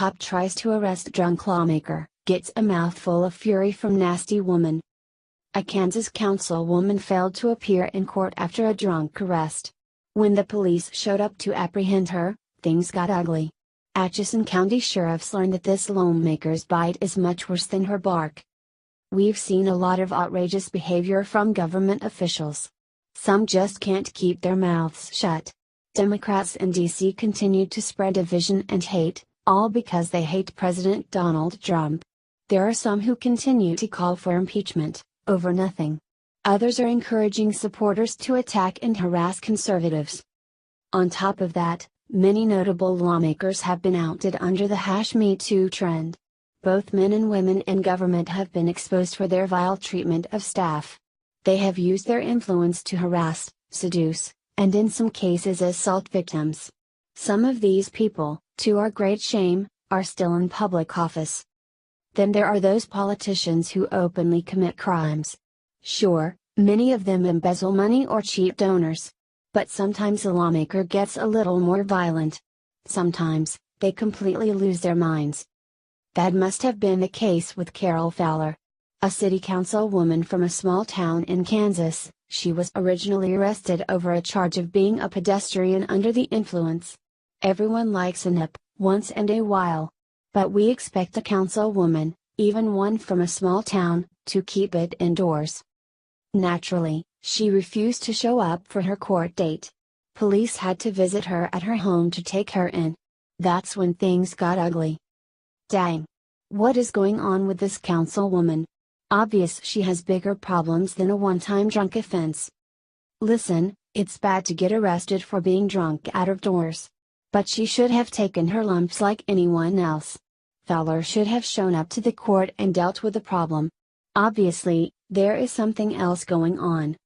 cop tries to arrest drunk lawmaker, gets a mouthful of fury from nasty woman. A Kansas councilwoman failed to appear in court after a drunk arrest. When the police showed up to apprehend her, things got ugly. Atchison County sheriffs learned that this lawmaker's bite is much worse than her bark. We've seen a lot of outrageous behavior from government officials. Some just can't keep their mouths shut. Democrats in D.C. continue to spread division and hate, all because they hate President Donald Trump. There are some who continue to call for impeachment, over nothing. Others are encouraging supporters to attack and harass conservatives. On top of that, many notable lawmakers have been outed under the #MeToo trend. Both men and women in government have been exposed for their vile treatment of staff. They have used their influence to harass, seduce, and in some cases assault victims. Some of these people, to our great shame, are still in public office. Then there are those politicians who openly commit crimes. Sure, many of them embezzle money or cheat donors. But sometimes a lawmaker gets a little more violent. Sometimes, they completely lose their minds. That must have been the case with Carol Fowler. A city councilwoman from a small town in Kansas. She was originally arrested over a charge of being a pedestrian under the influence. Everyone likes a nip, once in a while. But we expect a councilwoman, even one from a small town, to keep it indoors. Naturally, she refused to show up for her court date. Police had to visit her at her home to take her in. That's when things got ugly. Dang. What is going on with this councilwoman? Obvious she has bigger problems than a one-time drunk offense. Listen, it's bad to get arrested for being drunk out of doors. But she should have taken her lumps like anyone else. Fowler should have shown up to the court and dealt with the problem. Obviously, there is something else going on.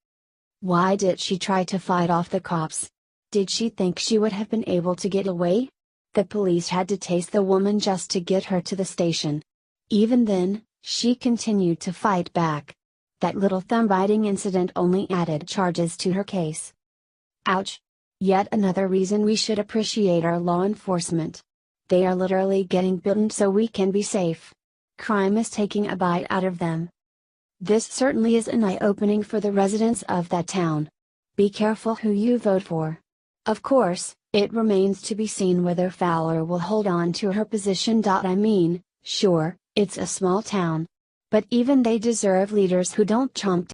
Why did she try to fight off the cops? Did she think she would have been able to get away? The police had to tase the woman just to get her to the station. Even then, she continued to fight back. That little thumb-biting incident only added charges to her case. Ouch! Yet another reason we should appreciate our law enforcement. They are literally getting bitten so we can be safe. Crime is taking a bite out of them. This certainly is an eye-opening for the residents of that town. Be careful who you vote for. Of course, it remains to be seen whether Fowler will hold on to her position. I mean, sure, it's a small town. But even they deserve leaders who don't chomp